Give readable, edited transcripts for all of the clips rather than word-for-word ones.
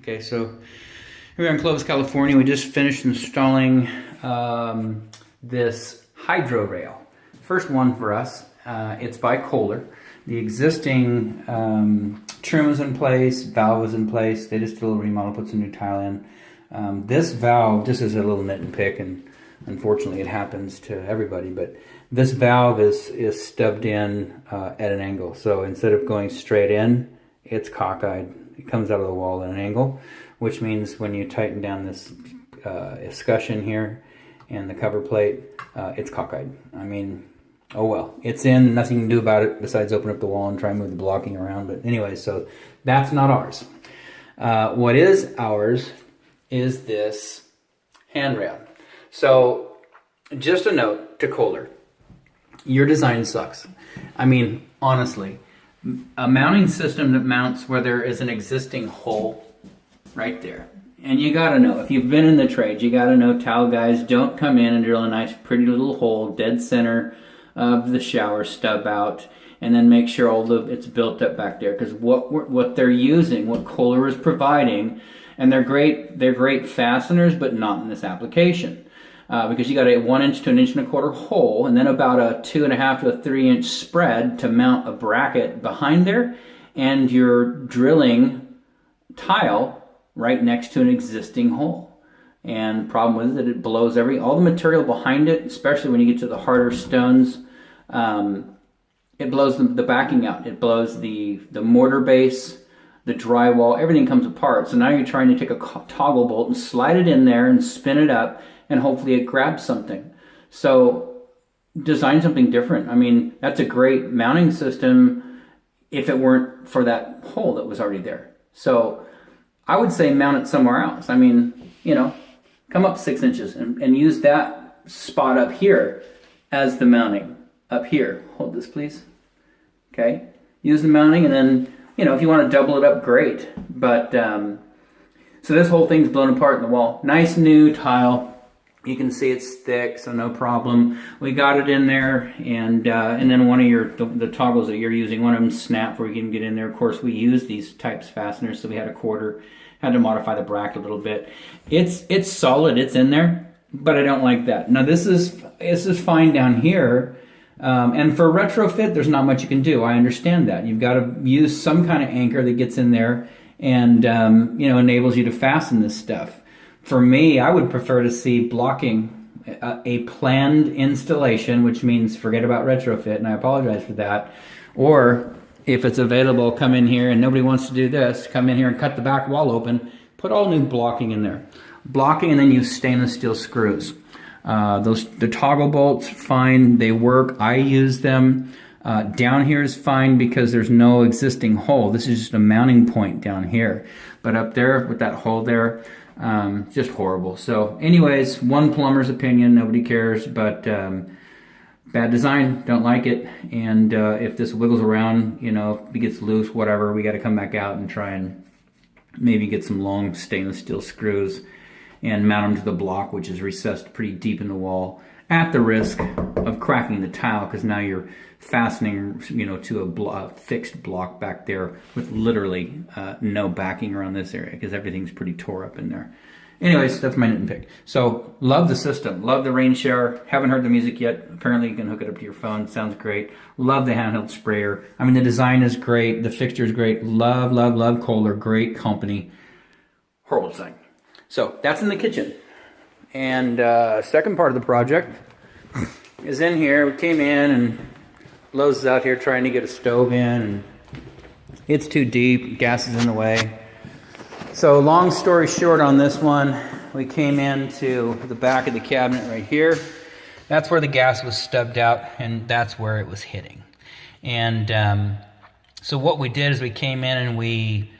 Okay, so here in Clovis, California, we just finished installing this hydro rail. First one for us. It's by Kohler. The existing trim is in place, valve is in place. They just did a little remodel, put some new tile in. This valve, just as a little nit and pick, and unfortunately it happens to everybody, but this valve is stubbed in at an angle. So instead of going straight in, it's cockeyed. It comes out of the wall at an angle, which means when you tighten down this escutcheon here and the cover plate, it's cockeyed. I mean, oh well, it's in, nothing you can do about it besides open up the wall and try and move the blocking around. But anyway, so that's not ours. What is ours is this handrail. So just a note to Kohler, your design sucks. I mean, honestly, a mounting system that mounts where there is an existing hole right there. And you gotta know, if you've been in the trade, you gotta know tile guys don't come in and drill a nice pretty little hole dead center of the shower stub out and then make sure it's built up back there. Because what they're using, what Kohler is providing, and they're great fasteners, but not in this application. Because you got a 1 inch to 1 1/4 inch hole, and then about a 2.5 to 3 inch spread to mount a bracket behind there, and you're drilling tile right next to an existing hole. And the problem with it, that it blows all the material behind it, especially when you get to the harder stones. It blows the backing out. It blows the mortar base, the drywall, everything comes apart. So now you're trying to take a toggle bolt and slide it in there and spin it up, and hopefully it grabs something. So design something different. I mean, that's a great mounting system if it weren't for that hole that was already there. So I would say mount it somewhere else. I mean, you know, come up 6 inches and use that spot up here as the mounting. Up here. Hold this, please. Okay. Use the mounting, and then, you know, if you want to double it up, great. But, so this whole thing's blown apart in the wall. Nice new tile. You can see it's thick, so no problem. We got it in there, and then one of the toggles that you're using, one of them snapped where you can get in there. Of course, we use these types fasteners, so we had a quarter. Had to modify the bracket a little bit. It's solid, it's in there, but I don't like that. Now this is fine down here, and for retrofit, there's not much you can do. I understand that. You've got to use some kind of anchor that gets in there and you know, enables you to fasten this stuff. For me, I would prefer to see blocking, a planned installation, which means forget about retrofit, and I apologize for that. Or if it's available, come in here, and nobody wants to do this, come in here and cut the back wall open, put all new blocking in there. Blocking, and then use stainless steel screws. The toggle bolts, fine, they work. I use them. Down here is fine because there's no existing hole. This is just a mounting point down here. But up there with that hole there, just horrible. So anyways, one plumber's opinion, nobody cares, but bad design, don't like it. And if this wiggles around, you know, if it gets loose, whatever, we got to come back out and try and maybe get some long stainless steel screws and mount them to the block, which is recessed pretty deep in the wall, at the risk of cracking the tile, because now you're fastening, you know, to a fixed block back there with literally no backing around this area, because everything's pretty tore up in there. Anyways, that's my nit and pick. So, love the system. Love the rain shower. Haven't heard the music yet. Apparently you can hook it up to your phone. Sounds great. Love the handheld sprayer. I mean, the design is great. The fixture is great. Love, love, love Kohler. Great company. Horrible design. So, that's in the kitchen. And second part of the project is in here. We came in, and Lowe's is out here trying to get a stove in, and it's too deep. Gas is in the way. So long story short on this one, we came into the back of the cabinet right here. That's where the gas was stubbed out, and that's where it was hitting. And so what we did is we came in and we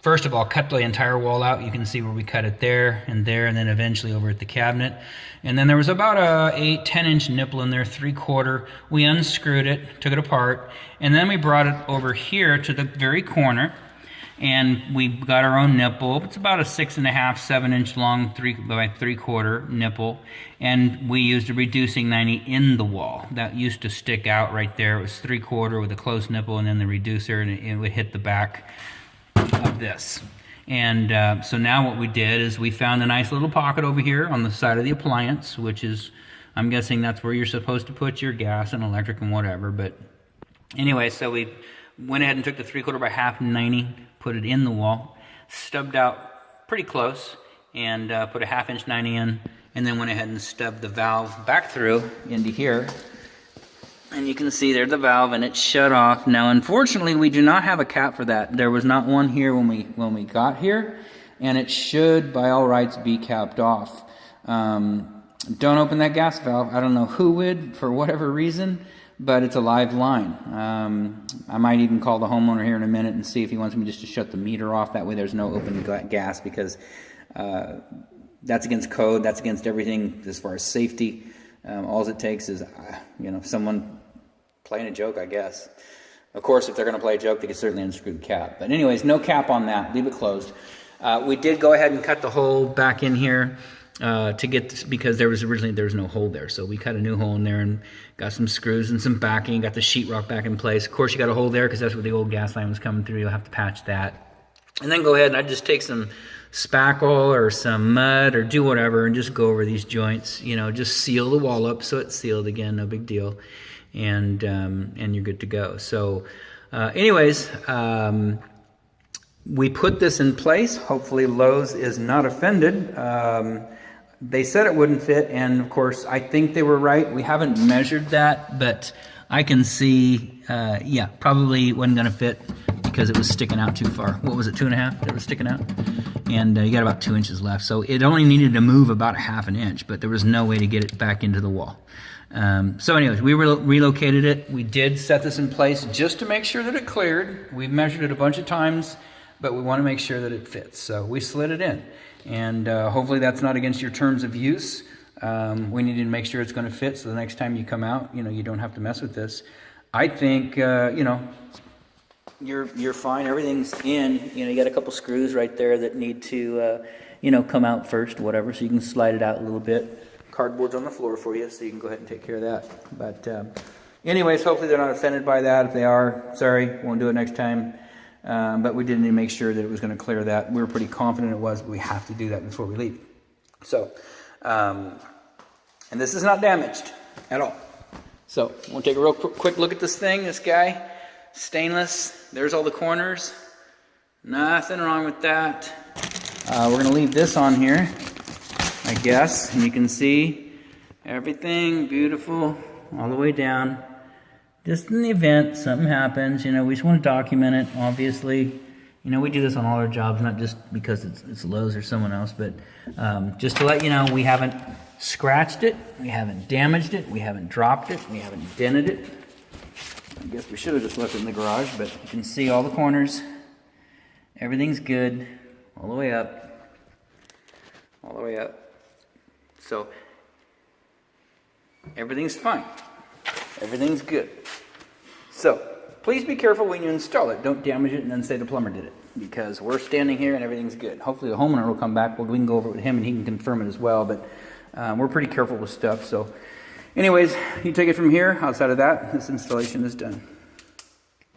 first of all cut the entire wall out. You can see where we cut it there, and then eventually over at the cabinet. And then there was about a 10 inch nipple in there, 3/4. We unscrewed it, took it apart, and then we brought it over here to the very corner. And we got our own nipple. It's about a 6.5, 7 inch long, 3 by 3/4 nipple. And we used a reducing 90 in the wall. That used to stick out right there. It was 3/4 with a closed nipple and then the reducer, and it would hit the back of this. And so now what we did is we found a nice little pocket over here on the side of the appliance, which is, I'm guessing that's where you're supposed to put your gas and electric and whatever. But anyway, so we went ahead and took the 3/4 by half 90, put it in the wall, stubbed out pretty close, and put a 1/2 inch 90 in, and then went ahead and stubbed the valve back through into here. And you can see there's the valve, and it's shut off. Now, unfortunately, we do not have a cap for that. There was not one here when we got here, and it should, by all rights, be capped off. Don't open that gas valve. I don't know who would, for whatever reason, but it's a live line. I might even call the homeowner here in a minute and see if he wants me just to shut the meter off. That way there's no open gas, because that's against code. That's against everything as far as safety. All it takes is, someone playing a joke, I guess. Of course, if they're going to play a joke, they can certainly unscrew the cap. But anyways, no cap on that. Leave it closed. We did go ahead and cut the hole back in here to get this, because there was no hole there. So we cut a new hole in there and got some screws and some backing, got the sheetrock back in place. Of course, you got a hole there because that's where the old gas line was coming through. You'll have to patch that. And then go ahead and I'd just take some spackle or some mud or do whatever and just go over these joints. Just seal the wall up so it's sealed again, no big deal. And you're good to go. So anyways, we put this in place. Hopefully Lowe's is not offended. They said it wouldn't fit, and of course I think they were right. We haven't measured that, but I can see, probably wasn't going to fit because it was sticking out too far. What was it, 2.5 that was sticking out? And you got about 2 inches left. So it only needed to move about 1/2 inch, but there was no way to get it back into the wall. So anyways, we relocated it. We did set this in place just to make sure that it cleared. We've measured it a bunch of times, but we want to make sure that it fits. So we slid it in. And hopefully that's not against your terms of use. We need to make sure it's going to fit so the next time you come out, you don't have to mess with this. I think, you're fine. Everything's in. You got a couple screws right there that need to, come out first, whatever, so you can slide it out a little bit. Cardboard's on the floor for you, so you can go ahead and take care of that. But anyways, hopefully they're not offended by that. If they are, sorry, won't do it next time. But we did need to make sure that it was going to clear that. We were pretty confident it was, but we have to do that before we leave. So, and this is not damaged at all. So, we'll take a real quick look at this thing, this guy. Stainless. There's all the corners. Nothing wrong with that. We're going to leave this on here, I guess. And you can see everything beautiful all the way down. Just in the event something happens, we just want to document it, obviously. We do this on all our jobs, not just because it's Lowe's or someone else, but just to let you know, we haven't scratched it, we haven't damaged it, we haven't dropped it, we haven't dented it. I guess we should have just left it in the garage, but you can see all the corners. Everything's good, all the way up. All the way up. So, everything's fine. Everything's good. So, please be careful when you install it. Don't damage it and then say the plumber did it, because we're standing here and everything's good. Hopefully the homeowner will come back. We can go over it with him and he can confirm it as well, but we're pretty careful with stuff. So anyways, you take it from here. Outside of that, this installation is done.